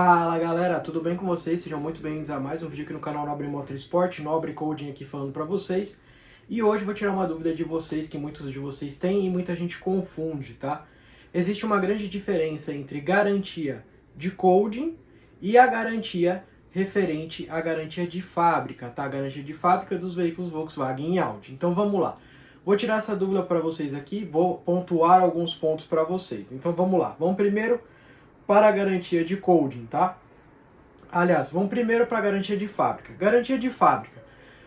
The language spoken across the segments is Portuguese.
Fala galera, tudo bem com vocês? Sejam muito bem-vindos a mais um vídeo aqui no canal Nobre Motorsport, Nobre Coding aqui falando pra vocês. E hoje eu vou tirar uma dúvida de vocês, que muitos de vocês têm e muita gente confunde, tá? Existe uma grande diferença entre garantia de coding e a garantia referente à garantia de fábrica, tá? A garantia de fábrica dos veículos Volkswagen e Audi. Então vamos lá. Vou tirar essa dúvida para vocês aqui, vou pontuar alguns pontos para vocês. Então vamos lá. Vamos primeiro para a garantia de coding, tá? Aliás, vamos primeiro para a garantia de fábrica. Garantia de fábrica.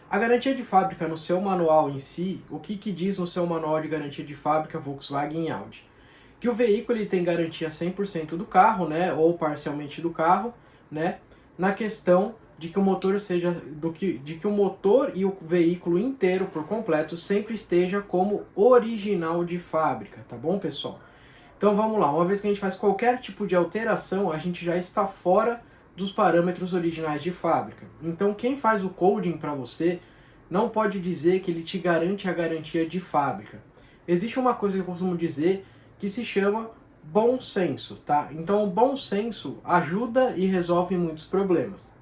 A garantia de fábrica no seu manual em si, o que diz no seu manual de garantia de fábrica Volkswagen e Audi? Que o veículo ele tem garantia 100% do carro, né, ou parcialmente do carro, né, na questão de que o motor seja de que o motor e o veículo inteiro por completo sempre esteja como original de fábrica, tá bom, pessoal? Então vamos lá, uma vez que a gente faz qualquer tipo de alteração, a gente já está fora dos parâmetros originais de fábrica. Então quem faz o coding para você não pode dizer que ele te garante a garantia de fábrica. Existe uma coisa que eu costumo dizer que se chama bom senso, tá? Então o bom senso ajuda e resolve muitos problemas.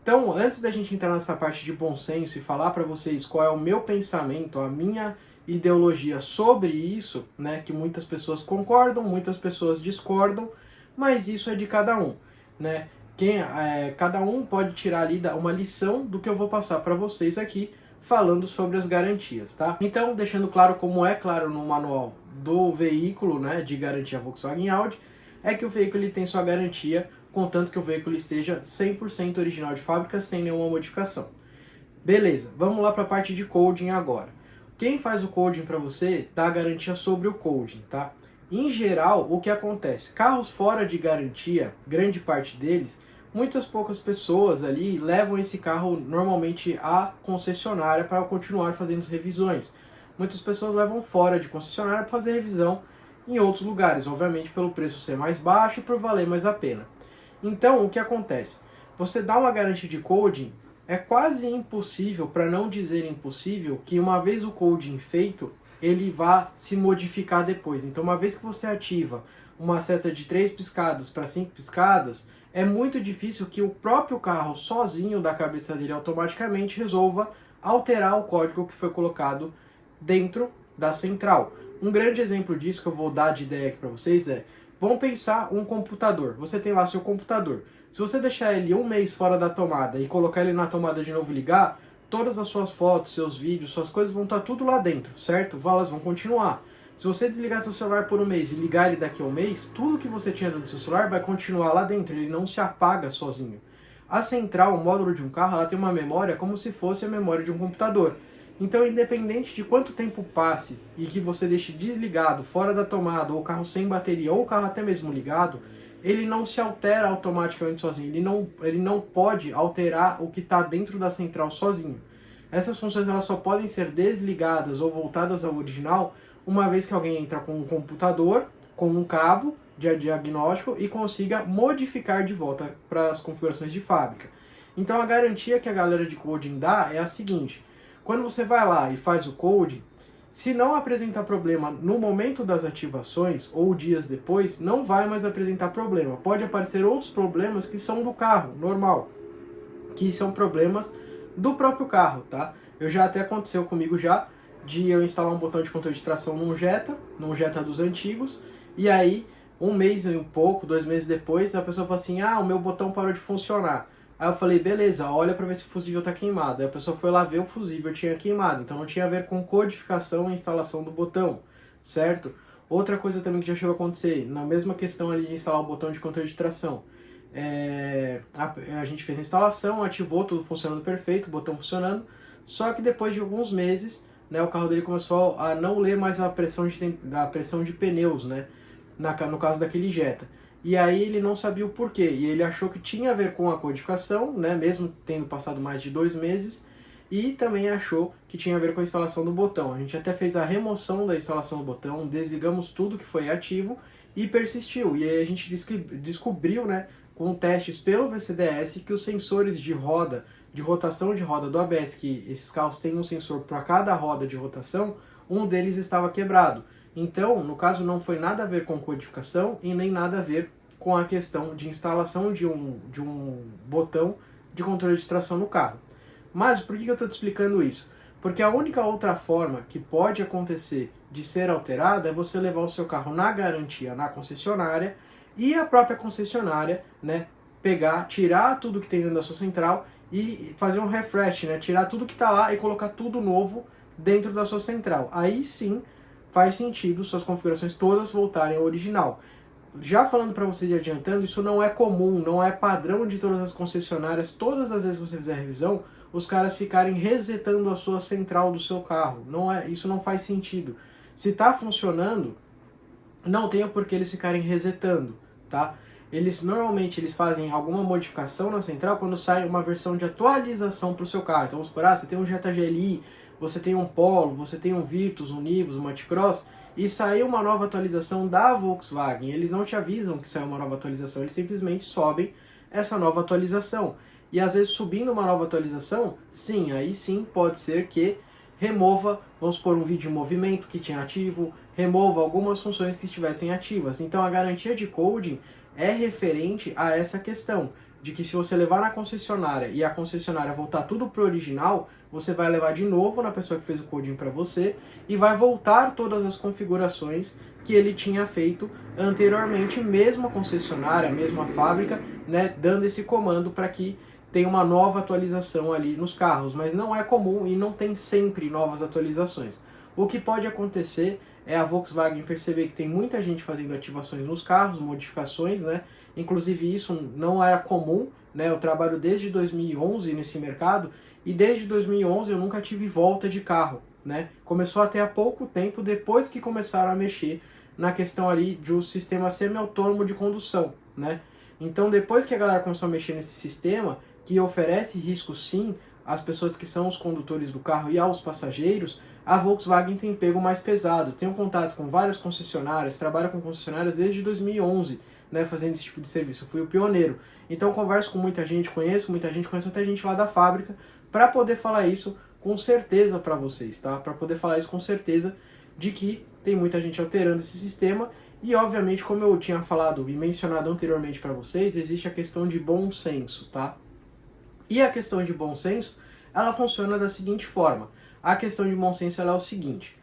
Então, antes da gente entrar nessa parte de bom senso e falar para vocês qual é o meu pensamento, a minha ideologia sobre isso, né, que muitas pessoas concordam, muitas pessoas discordam, mas isso é de cada um, né? Cada um pode tirar ali uma lição do que eu vou passar para vocês aqui, falando sobre as garantias, tá? Então, deixando claro, como é claro no manual do veículo, né, de garantia Volkswagen Audi, é que o veículo ele tem sua garantia, contanto que o veículo esteja 100% original de fábrica, sem nenhuma modificação. Beleza, vamos lá para a parte de coding agora. Quem faz o coding para você dá garantia sobre o coding, tá? Em geral, o que acontece? Carros fora de garantia, grande parte deles, muitas poucas pessoas ali levam esse carro normalmente à concessionária para continuar fazendo revisões. Muitas pessoas levam fora de concessionária para fazer revisão em outros lugares, obviamente pelo preço ser mais baixo e por valer mais a pena. Então, o que acontece? Você dá uma garantia de coding, é quase impossível, para não dizer impossível, que uma vez o coding feito, ele vá se modificar depois. Então, uma vez que você ativa uma seta de 3 piscadas para 5 piscadas, é muito difícil que o próprio carro, sozinho da cabeça dele, automaticamente resolva alterar o código que foi colocado dentro da central. Um grande exemplo disso que eu vou dar de ideia aqui para vocês é, vamos pensar um computador. Você tem lá seu computador. Se você deixar ele um mês fora da tomada e colocar ele na tomada de novo e ligar, todas as suas fotos, seus vídeos, suas coisas vão estar tudo lá dentro, certo? Elas vão continuar. Se você desligar seu celular por um mês e ligar ele daqui a um mês, tudo que você tinha dentro do seu celular vai continuar lá dentro, ele não se apaga sozinho. A central, o módulo de um carro, ela tem uma memória como se fosse a memória de um computador. Então, independente de quanto tempo passe e que você deixe desligado, fora da tomada, ou o carro sem bateria, ou o carro até mesmo ligado, ele não se altera automaticamente sozinho, ele não pode alterar o que está dentro da central sozinho. Essas funções elas só podem ser desligadas ou voltadas ao original uma vez que alguém entra com um computador, com um cabo de diagnóstico e consiga modificar de volta para as configurações de fábrica. Então a garantia que a galera de coding dá é a seguinte: quando você vai lá e faz o coding, se não apresentar problema no momento das ativações ou dias depois, não vai mais apresentar problema. Pode aparecer outros problemas que são do carro, normal, que são problemas do próprio carro, tá? Eu já até aconteceu comigo já, de eu instalar um botão de controle de tração num Jetta dos antigos, e aí um mês e um pouco, 2 meses depois, a pessoa fala assim, ah, o meu botão parou de funcionar. Aí eu falei, beleza, olha para ver se o fusível está queimado. Aí a pessoa foi lá ver, o fusível tinha queimado, então não tinha a ver com codificação e instalação do botão, certo? Outra coisa também que já chegou a acontecer, na mesma questão ali de instalar o botão de controle de tração, a gente fez a instalação, ativou, tudo funcionando perfeito, o botão funcionando, só que depois de alguns meses, né, o carro dele começou a não ler mais a pressão de pneus, né, no caso daquele Jetta. E aí ele não sabia o porquê, e ele achou que tinha a ver com a codificação, né, mesmo tendo passado mais de 2 meses, e também achou que tinha a ver com a instalação do botão. A gente até fez a remoção da instalação do botão, desligamos tudo que foi ativo e persistiu. E aí a gente descobriu, né, com testes pelo VCDS, que os sensores de roda, de rotação de roda do ABS, que esses carros têm um sensor para cada roda de rotação, um deles estava quebrado. Então, no caso, não foi nada a ver com codificação e nem nada a ver com a questão de instalação de um botão de controle de tração no carro. Mas por que eu estou te explicando isso? Porque a única outra forma que pode acontecer de ser alterada é você levar o seu carro na garantia na concessionária e a própria concessionária, né, pegar, tirar tudo que tem dentro da sua central e fazer um refresh, né, tirar tudo que está lá e colocar tudo novo dentro da sua central. Aí sim faz sentido suas configurações todas voltarem ao original. Já falando para vocês e adiantando, isso não é comum, não é padrão de todas as concessionárias. Todas as vezes que você fizer revisão, os caras ficarem resetando a sua central do seu carro. Isso não faz sentido. Se está funcionando, não tem por que eles ficarem resetando, tá? Normalmente eles fazem alguma modificação na central quando sai uma versão de atualização para o seu carro. Então vamos supor, você tem um Jetta GLI, você tem um Polo, você tem um Virtus, um Nivus, um Multicross, e saiu uma nova atualização da Volkswagen. Eles não te avisam que saiu uma nova atualização, eles simplesmente sobem essa nova atualização. E às vezes subindo uma nova atualização, sim, aí sim pode ser que remova, vamos supor, um vídeo de movimento que tinha ativo, remova algumas funções que estivessem ativas. Então a garantia de coding é referente a essa questão, de que se você levar na concessionária e a concessionária voltar tudo para o original, você vai levar de novo na pessoa que fez o coding para você e vai voltar todas as configurações que ele tinha feito anteriormente, mesmo a concessionária, mesmo a fábrica, né, dando esse comando para que tenha uma nova atualização ali nos carros, mas não é comum e não tem sempre novas atualizações. O que pode acontecer é a Volkswagen perceber que tem muita gente fazendo ativações nos carros, modificações, né? Inclusive isso não era comum, né? Eu trabalho desde 2011 nesse mercado e desde 2011 eu nunca tive volta de carro, né? Começou até há pouco tempo depois que começaram a mexer na questão ali de um sistema semi-autônomo de condução, né? Então depois que a galera começou a mexer nesse sistema, que oferece risco sim às pessoas que são os condutores do carro e aos passageiros, a Volkswagen tem pego mais pesado. Tenho contato com várias concessionárias, trabalho com concessionárias desde 2011, né, fazendo esse tipo de serviço. Eu fui o pioneiro. Então converso com muita gente, conheço até gente lá da fábrica, para poder falar isso com certeza para vocês, tá? Para poder falar isso com certeza de que tem muita gente alterando esse sistema. E obviamente, como eu tinha falado e mencionado anteriormente para vocês, existe a questão de bom senso, tá? E a questão de bom senso, ela funciona da seguinte forma. A questão de bom senso ela é o seguinte: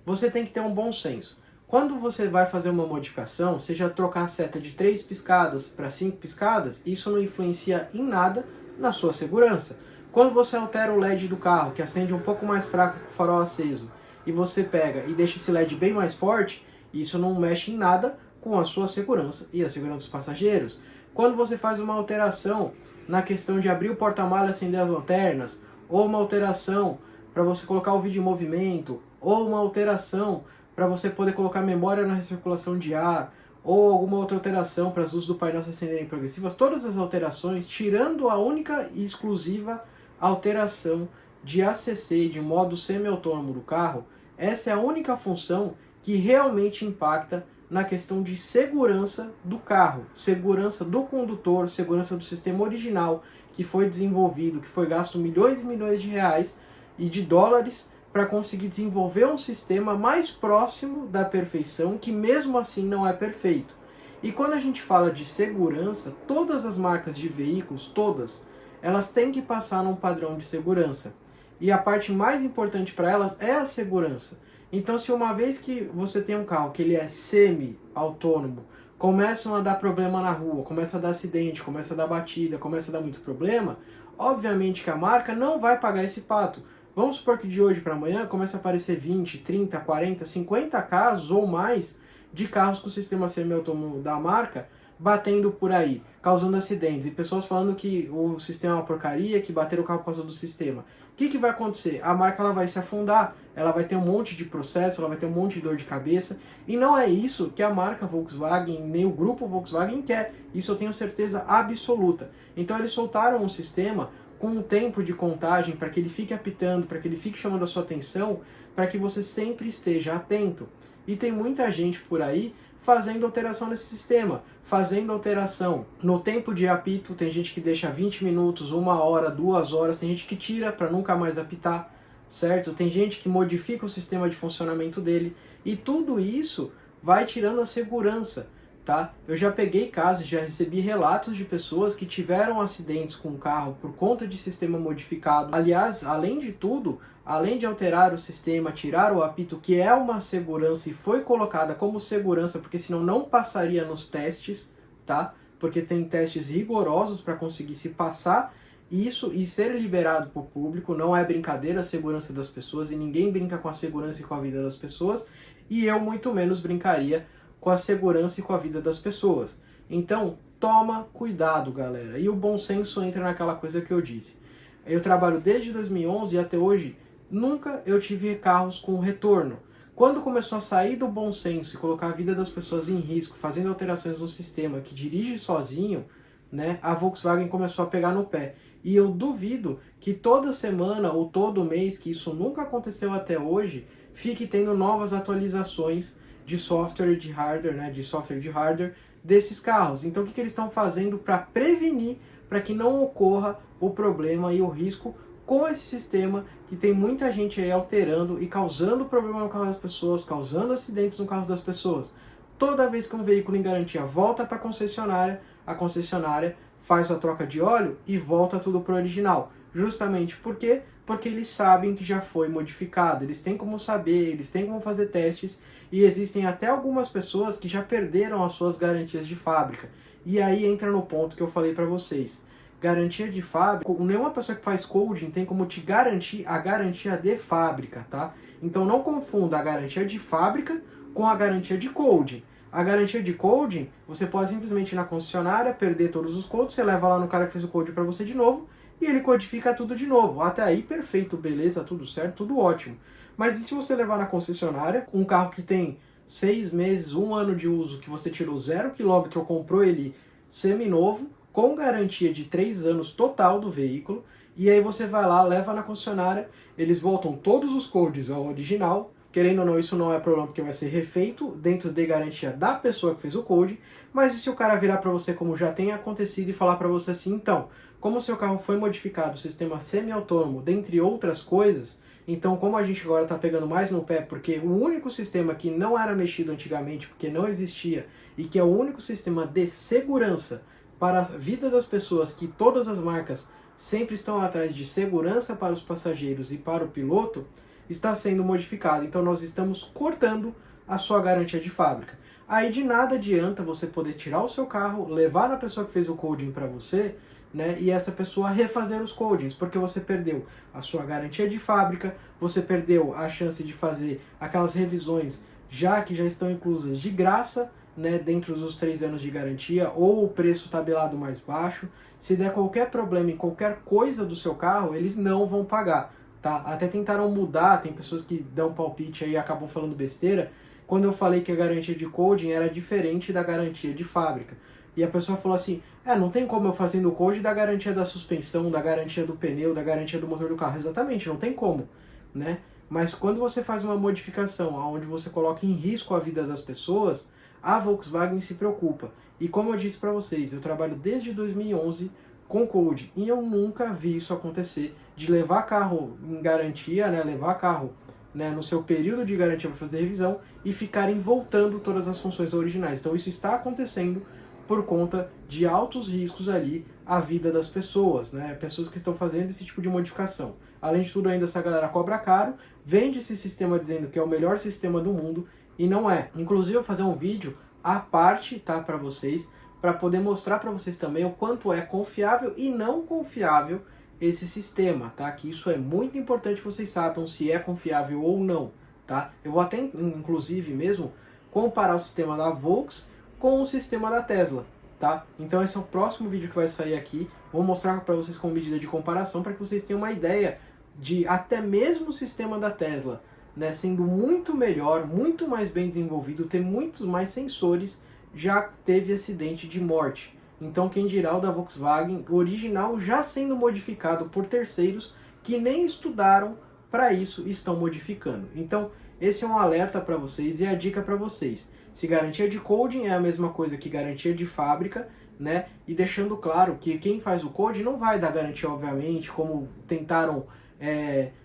você tem que ter um bom senso. Quando você vai fazer uma modificação, seja trocar a seta de 3 piscadas para 5 piscadas, isso não influencia em nada na sua segurança. Quando você altera o LED do carro, que acende um pouco mais fraco com o farol aceso, e você pega e deixa esse LED bem mais forte, isso não mexe em nada com a sua segurança e a segurança dos passageiros. Quando você faz uma alteração na questão de abrir o porta-malas e acender as lanternas, ou uma alteração para você colocar o vídeo em movimento, ou uma alteração para você poder colocar memória na recirculação de ar, ou alguma outra alteração para as luzes do painel se acenderem progressivas, todas as alterações, tirando a única e exclusiva alteração de ACC, de modo semi-autônomo do carro, essa é a única função que realmente impacta na questão de segurança do carro, segurança do condutor, segurança do sistema original que foi desenvolvido, que foi gasto milhões e milhões de reais e de dólares para conseguir desenvolver um sistema mais próximo da perfeição, que mesmo assim não é perfeito. E quando a gente fala de segurança, todas as marcas de veículos, todas, elas têm que passar num padrão de segurança. E a parte mais importante para elas é a segurança. Então, se uma vez que você tem um carro que ele é semi-autônomo, começam a dar problema na rua, começa a dar acidente, começa a dar batida, começa a dar muito problema, obviamente que a marca não vai pagar esse pato. Vamos supor que de hoje para amanhã começa a aparecer 20, 30, 40, 50 casos ou mais de carros com o sistema semi-autônomo da marca batendo por aí, causando acidentes, e pessoas falando que o sistema é uma porcaria, que bateram o carro por causa do sistema. O que vai acontecer? A marca ela vai se afundar, ela vai ter um monte de processo, ela vai ter um monte de dor de cabeça, e não é isso que a marca Volkswagen, nem o grupo Volkswagen quer. Isso eu tenho certeza absoluta. Então eles soltaram um sistema com um tempo de contagem para que ele fique apitando, para que ele fique chamando a sua atenção, para que você sempre esteja atento. E tem muita gente por aí fazendo alteração nesse sistema, fazendo alteração no tempo de apito. Tem gente que deixa 20 minutos, 1 hora, 2 horas, tem gente que tira para nunca mais apitar, certo? Tem gente que modifica o sistema de funcionamento dele, e tudo isso vai tirando a segurança. tá? Eu já peguei casos, já recebi relatos de pessoas que tiveram acidentes com o carro por conta de sistema modificado. Aliás, além de tudo, além de alterar o sistema, tirar o apito, que é uma segurança e foi colocada como segurança, porque senão não passaria nos testes, tá? Porque tem testes rigorosos para conseguir se passar isso e ser liberado para o público. Não é brincadeira a segurança das pessoas, e ninguém brinca com a segurança e com a vida das pessoas, e eu muito menos brincaria com a segurança e com a vida das pessoas. Então, toma cuidado, galera. E o bom senso entra naquela coisa que eu disse. Eu trabalho desde 2011 e até hoje, nunca eu tive carros com retorno. Quando começou a sair do bom senso e colocar a vida das pessoas em risco, fazendo alterações no sistema que dirige sozinho, né, a Volkswagen começou a pegar no pé. E eu duvido que toda semana ou todo mês, que isso nunca aconteceu até hoje, fique tendo novas atualizações de software e de hardware, né, de software e de hardware desses carros. Então o que eles estão fazendo para prevenir, para que não ocorra o problema e o risco com esse sistema que tem muita gente aí alterando e causando problema no carro das pessoas, causando acidentes no carro das pessoas. Toda vez que um veículo em garantia volta para a concessionária faz a troca de óleo e volta tudo para o original. Justamente por quê? Porque eles sabem que já foi modificado, eles têm como saber, eles têm como fazer testes, e existem até algumas pessoas que já perderam as suas garantias de fábrica. E aí entra no ponto que eu falei para vocês. Garantia de fábrica, nenhuma pessoa que faz coding tem como te garantir a garantia de fábrica, tá? Então não confunda a garantia de fábrica com a garantia de coding. A garantia de coding, você pode simplesmente ir na concessionária, perder todos os codes, você leva lá no cara que fez o code para você de novo, e ele codifica tudo de novo. Até aí, perfeito, beleza, tudo certo, tudo ótimo. Mas e se você levar na concessionária um carro que tem 6 meses, 1 ano de uso, que você tirou 0 km ou comprou ele seminovo, com garantia de 3 anos total do veículo, e aí você vai lá, leva na concessionária, eles voltam todos os codes ao original. Querendo ou não, isso não é problema porque vai ser refeito dentro de garantia da pessoa que fez o code. Mas e se o cara virar para você, como já tem acontecido, e falar para você assim, então, como o seu carro foi modificado, sistema semi-autônomo, dentre outras coisas, então como a gente agora está pegando mais no pé, porque o único sistema que não era mexido antigamente, porque não existia, e que é o único sistema de segurança para a vida das pessoas, que todas as marcas sempre estão atrás de segurança para os passageiros e para o piloto, está sendo modificado. Então nós estamos cortando a sua garantia de fábrica. Aí de nada adianta você poder tirar o seu carro, levar na pessoa que fez o coding para você, né, e essa pessoa refazer os codings, porque você perdeu a sua garantia de fábrica, você perdeu a chance de fazer aquelas revisões que já estão inclusas de graça, né, dentro dos 3 anos de garantia, ou o preço tabelado mais baixo. Se der qualquer problema em qualquer coisa do seu carro, eles não vão pagar. Tá? Até tentaram mudar, tem pessoas que dão palpite aí e acabam falando besteira, quando eu falei que a garantia de coding era diferente da garantia de fábrica. E a pessoa falou assim, não tem como eu fazendo o code da garantia da suspensão, da garantia do pneu, da garantia do motor do carro. Exatamente, não tem como, né? Mas quando você faz uma modificação onde você coloca em risco a vida das pessoas, a Volkswagen se preocupa. E como eu disse para vocês, eu trabalho desde 2011 com code, e eu nunca vi isso acontecer, de levar carro em garantia, né, levar carro, né, no seu período de garantia para fazer revisão e ficarem voltando todas as funções originais. Então isso está acontecendo por conta de altos riscos ali à vida das pessoas, né, pessoas que estão fazendo esse tipo de modificação. Além de tudo, ainda essa galera cobra caro, vende esse sistema dizendo que é o melhor sistema do mundo, e não é. Inclusive eu vou fazer um vídeo à parte, tá, para vocês, para poder mostrar para vocês também o quanto é confiável e não confiável esse sistema, tá? Que isso é muito importante que vocês saibam se é confiável ou não, tá? Eu vou até, inclusive mesmo, comparar o sistema da Volks com o sistema da Tesla, tá? Então esse é o próximo vídeo que vai sair aqui. Vou mostrar para vocês como medida de comparação para que vocês tenham uma ideia de até mesmo o sistema da Tesla, né, sendo muito melhor, muito mais bem desenvolvido, ter muitos mais sensores, já teve acidente de morte. Então quem dirá o da Volkswagen, o original já sendo modificado por terceiros que nem estudaram para isso e estão modificando. Então esse é um alerta para vocês e a dica para vocês. Se garantia de coding é a mesma coisa que garantia de fábrica, né? E deixando claro que quem faz o code não vai dar garantia, obviamente, como tentaram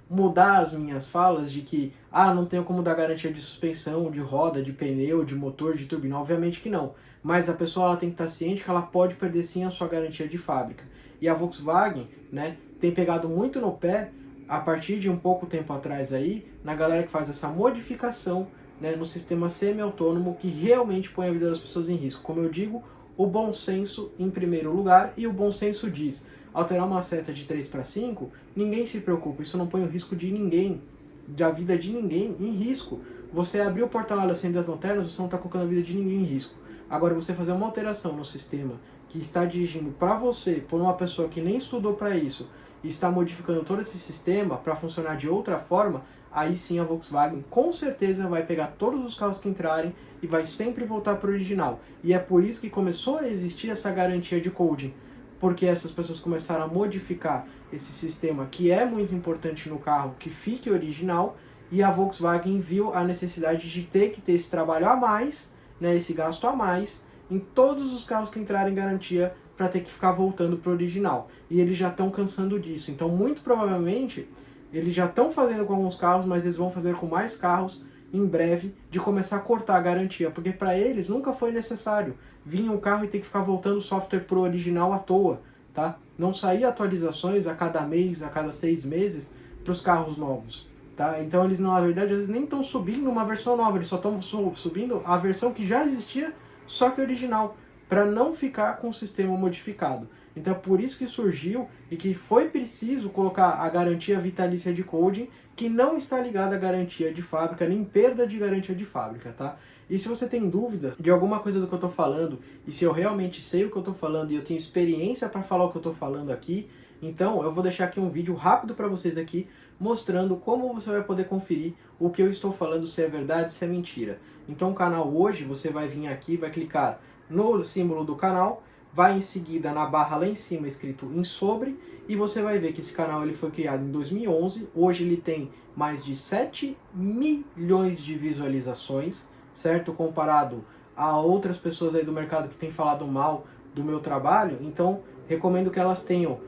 mudar as minhas falas de que não tenho como dar garantia de suspensão, de roda, de pneu, de motor, de turbina. Obviamente que não. mas a pessoa ela tem que estar ciente que ela pode perder sim a sua garantia de fábrica. E a Volkswagen, né, tem pegado muito no pé, a partir de um pouco tempo atrás aí, na galera que faz essa modificação, né, no sistema semi-autônomo que realmente põe a vida das pessoas em risco. Como eu digo, o bom senso em primeiro lugar, e o bom senso diz, alterar uma seta de 3 para 5, ninguém se preocupa, isso não põe o risco de ninguém, da vida de ninguém em risco. Você abrir o porta-malas, acender as lanternas, você não está colocando a vida de ninguém em risco. Agora, você fazer uma alteração no sistema que está dirigindo para você, por uma pessoa que nem estudou para isso, e está modificando todo esse sistema para funcionar de outra forma, aí sim a Volkswagen com certeza vai pegar todos os carros que entrarem e vai sempre voltar para o original. E é por isso que começou a existir essa garantia de coding, porque essas pessoas começaram a modificar esse sistema que é muito importante no carro, que fique original, e a Volkswagen viu a necessidade de ter que ter esse trabalho a mais, né, esse gasto a mais, em todos os carros que entrarem em garantia para ter que ficar voltando para o original. E eles já estão cansando disso. Então, muito provavelmente, eles já estão fazendo com alguns carros, mas eles vão fazer com mais carros em breve, de começar a cortar a garantia, porque para eles nunca foi necessário vir um carro e ter que ficar voltando o software pro original à toa, tá? Não saía atualizações a cada mês, a cada 6 meses para os carros novos, tá? Então eles, na verdade, eles nem estão subindo uma versão nova, eles só estão subindo a versão que já existia, só que original, para não ficar com o sistema modificado. Então é por isso que surgiu e que foi preciso colocar a garantia vitalícia de coding, que não está ligada à garantia de fábrica, nem perda de garantia de fábrica, tá? E se você tem dúvida de alguma coisa do que eu estou falando, e se eu realmente sei o que eu estou falando e eu tenho experiência para falar o que eu estou falando aqui, então eu vou deixar aqui um vídeo rápido para vocês aqui, mostrando como você vai poder conferir o que eu estou falando, se é verdade, se é mentira. Então o canal hoje, você vai vir aqui, vai clicar no símbolo do canal, vai em seguida na barra lá em cima escrito em sobre, e você vai ver que esse canal ele foi criado em 2011, hoje ele tem mais de 7 milhões de visualizações, certo? Comparado a outras pessoas aí do mercado que têm falado mal do meu trabalho, então recomendo que elas tenham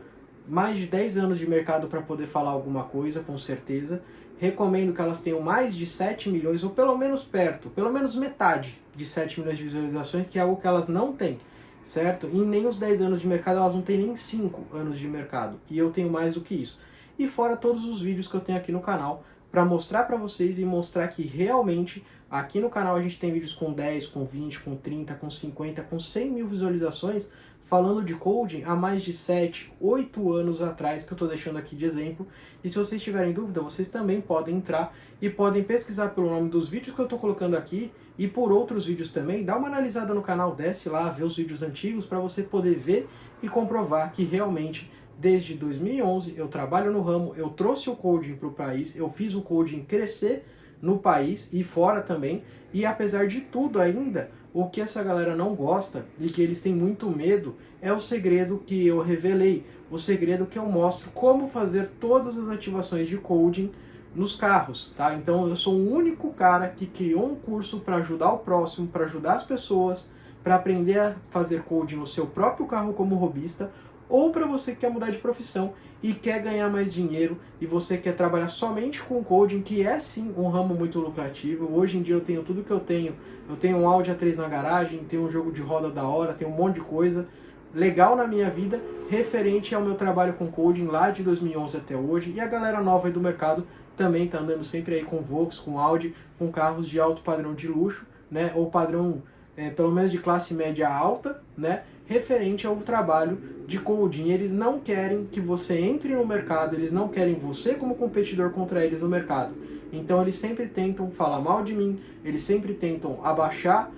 mais de 10 anos de mercado para poder falar alguma coisa, com certeza. Recomendo que elas tenham mais de 7 milhões, ou pelo menos perto, pelo menos metade de 7 milhões de visualizações, que é algo que elas não têm, certo? E nem os 10 anos de mercado, elas não têm nem 5 anos de mercado. E eu tenho mais do que isso. E fora todos os vídeos que eu tenho aqui no canal, para mostrar para vocês e mostrar que realmente aqui no canal a gente tem vídeos com 10, com 20, com 30, com 50, com 100 mil visualizações, falando de coding há mais de 7, 8 anos atrás, que eu estou deixando aqui de exemplo. E se vocês tiverem dúvida, vocês também podem entrar e podem pesquisar pelo nome dos vídeos que eu estou colocando aqui e por outros vídeos também. Dá uma analisada no canal, desce lá, vê os vídeos antigos para você poder ver e comprovar que realmente desde 2011 eu trabalho no ramo, eu trouxe o coding para o país, eu fiz o coding crescer no país e fora também. E apesar de tudo ainda, o que essa galera não gosta e que eles têm muito medo é o segredo que eu revelei, o segredo que eu mostro como fazer todas as ativações de coding nos carros, tá? Então eu sou o único cara que criou um curso para ajudar o próximo, para ajudar as pessoas, para aprender a fazer coding no seu próprio carro como hobbyista, ou para você que quer mudar de profissão e quer ganhar mais dinheiro, e você quer trabalhar somente com coding, que é sim um ramo muito lucrativo. Hoje em dia eu tenho tudo que eu tenho um Audi A3 na garagem, tenho um jogo de roda da hora, tenho um monte de coisa legal na minha vida, referente ao meu trabalho com coding lá de 2011 até hoje, e a galera nova aí do mercado também tá andando sempre aí com Volks, com Audi, com carros de alto padrão de luxo, né, ou padrão pelo menos de classe média alta, né, referente ao trabalho de coding. Eles não querem que você entre no mercado, eles não querem você como competidor contra eles no mercado. Então eles sempre tentam falar mal de mim, eles sempre tentam abaixar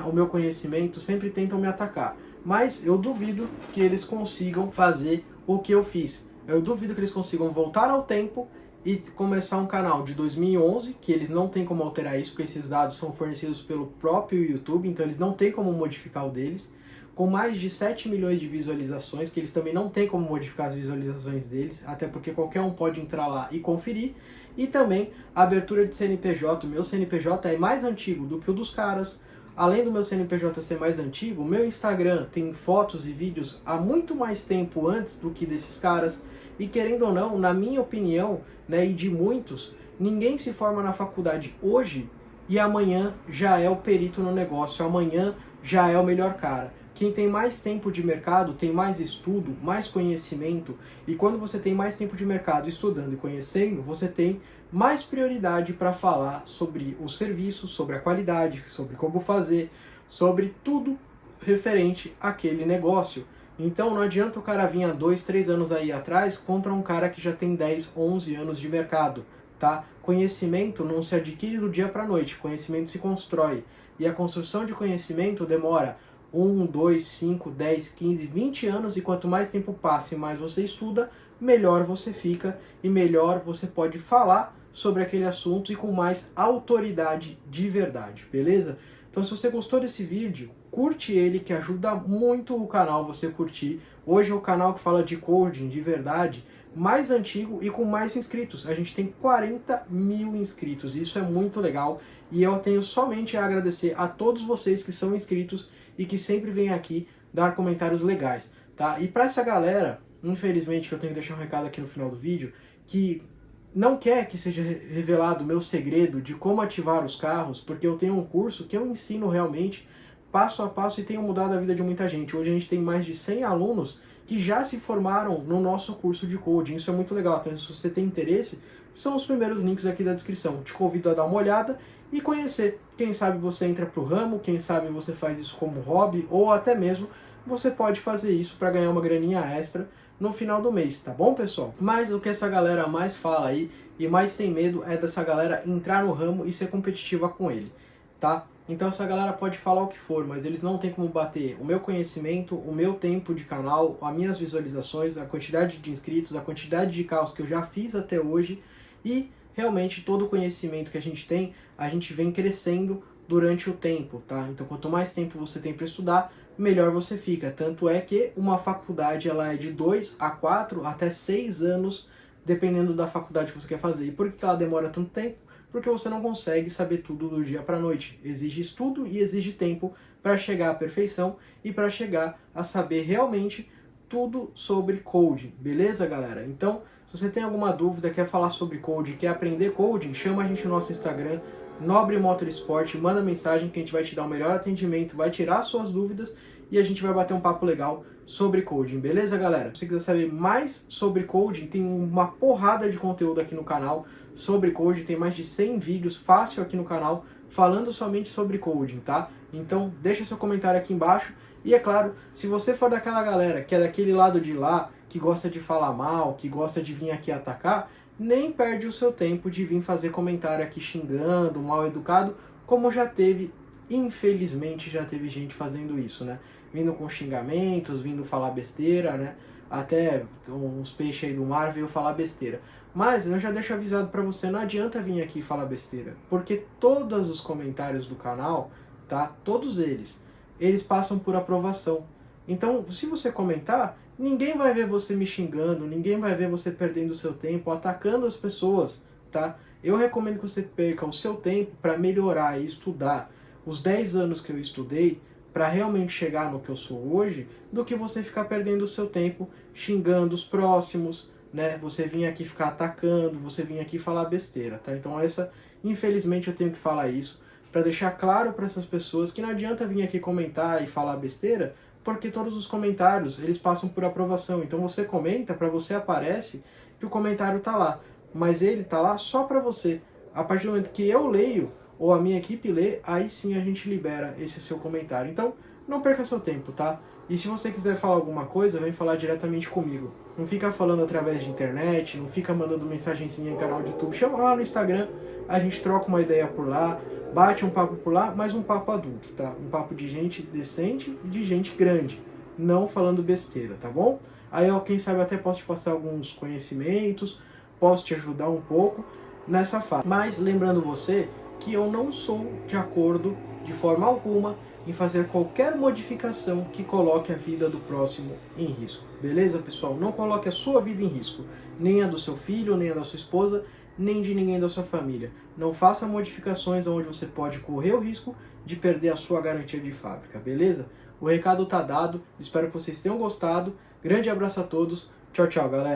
o meu conhecimento, sempre tentam me atacar. Mas eu duvido que eles consigam fazer o que eu fiz. Eu duvido que eles consigam voltar ao tempo e começar um canal de 2011, que eles não tem como alterar isso, porque esses dados são fornecidos pelo próprio YouTube, então eles não tem como modificar o deles, com mais de 7 milhões de visualizações, que eles também não tem como modificar as visualizações deles, até porque qualquer um pode entrar lá e conferir. E também a abertura de CNPJ, o meu CNPJ é mais antigo do que o dos caras. Além do meu CNPJ ser mais antigo, o meu Instagram tem fotos e vídeos há muito mais tempo antes do que desses caras. E querendo ou não, na minha opinião, né, e de muitos, ninguém se forma na faculdade hoje e amanhã já é o perito no negócio, amanhã já é o melhor cara. Quem tem mais tempo de mercado tem mais estudo, mais conhecimento, e quando você tem mais tempo de mercado estudando e conhecendo, você tem mais prioridade para falar sobre o serviço, sobre a qualidade, sobre como fazer, sobre tudo referente àquele negócio. Então não adianta o cara vir há 2, 3 anos aí atrás contra um cara que já tem 10, 11 anos de mercado, tá? Conhecimento não se adquire do dia para a noite, conhecimento se constrói. E a construção de conhecimento demora 1, 2, 5, 10, 15, 20 anos, e quanto mais tempo passa e mais você estuda, melhor você fica e melhor você pode falar sobre aquele assunto e com mais autoridade de verdade, beleza? Então se você gostou desse vídeo, curte ele, que ajuda muito o canal você curtir. Hoje é o canal que fala de coding de verdade, mais antigo e com mais inscritos. A gente tem 40 mil inscritos, isso é muito legal. E eu tenho somente a agradecer a todos vocês que são inscritos e que sempre vêm aqui dar comentários legais, tá? E para essa galera, infelizmente, que eu tenho que deixar um recado aqui no final do vídeo, que não quer que seja revelado o meu segredo de como ativar os carros, porque eu tenho um curso que eu ensino realmente passo a passo e tenho mudado a vida de muita gente. Hoje a gente tem mais de 100 alunos que já se formaram no nosso curso de coding. Isso é muito legal. Então, se você tem interesse, são os primeiros links aqui da descrição. Te convido a dar uma olhada e conhecer. Quem sabe você entra para o ramo, quem sabe você faz isso como hobby, ou até mesmo você pode fazer isso para ganhar uma graninha extra no final do mês, tá bom, pessoal? Mas o que essa galera mais fala aí e mais tem medo é dessa galera entrar no ramo e ser competitiva com ele, tá? Então essa galera pode falar o que for, mas eles não têm como bater o meu conhecimento, o meu tempo de canal, as minhas visualizações, a quantidade de inscritos, a quantidade de carros que eu já fiz até hoje, e realmente todo o conhecimento que a gente vem crescendo durante o tempo, tá? Então quanto mais tempo você tem para estudar, melhor você fica. Tanto é que uma faculdade ela é de 2 a 4 até 6 anos, dependendo da faculdade que você quer fazer. E por que ela demora tanto tempo? Porque você não consegue saber tudo do dia para a noite. Exige estudo e exige tempo para chegar à perfeição e para chegar a saber realmente tudo sobre coding, beleza, galera? Então, se você tem alguma dúvida, quer falar sobre coding, quer aprender coding, chama a gente no nosso Instagram, Nobre Motorsport, manda mensagem que a gente vai te dar o melhor atendimento, vai tirar suas dúvidas e a gente vai bater um papo legal sobre coding, beleza, galera? Se você quiser saber mais sobre coding, tem uma porrada de conteúdo aqui no canal sobre coding, tem mais de 100 vídeos fácil aqui no canal falando somente sobre coding, tá? Então deixa seu comentário aqui embaixo e é claro, se você for daquela galera que é daquele lado de lá, que gosta de falar mal, que gosta de vir aqui atacar, nem perde o seu tempo de vir fazer comentário aqui xingando, mal educado, como já teve, infelizmente já teve gente fazendo isso, né? Vindo com xingamentos, vindo falar besteira, né? Até uns peixes aí do mar veio falar besteira. Mas eu já deixo avisado pra você, não adianta vir aqui falar besteira, porque todos os comentários do canal, tá? Todos eles passam por aprovação. Então, se você comentar, ninguém vai ver você me xingando, ninguém vai ver você perdendo o seu tempo, atacando as pessoas, tá? Eu recomendo que você perca o seu tempo para melhorar e estudar os 10 anos que eu estudei para realmente chegar no que eu sou hoje, do que você ficar perdendo o seu tempo xingando os próximos, né? Você vir aqui ficar atacando, você vir aqui falar besteira, tá? Então infelizmente eu tenho que falar isso para deixar claro para essas pessoas que não adianta vir aqui comentar e falar besteira, porque todos os comentários, eles passam por aprovação. Então você comenta, para você aparece que o comentário tá lá, mas ele tá lá só para você. A partir do momento que eu leio, ou a minha equipe lê, aí sim a gente libera esse seu comentário. Então, não perca seu tempo, tá? E se você quiser falar alguma coisa, vem falar diretamente comigo. Não fica falando através de internet, não fica mandando mensagenzinha em canal de YouTube. Chama lá no Instagram, a gente troca uma ideia por lá, bate um papo por lá, mas um papo adulto, tá? Um papo de gente decente e de gente grande, não falando besteira, tá bom? Aí, ó, quem sabe até posso te passar alguns conhecimentos, posso te ajudar um pouco nessa fase. Mas lembrando você que eu não sou de acordo, de forma alguma, em fazer qualquer modificação que coloque a vida do próximo em risco. Beleza, pessoal? Não coloque a sua vida em risco, nem a do seu filho, nem a da sua esposa, nem de ninguém da sua família. Não faça modificações onde você pode correr o risco de perder a sua garantia de fábrica, beleza? O recado tá dado, espero que vocês tenham gostado. Grande abraço a todos, tchau, tchau, galera!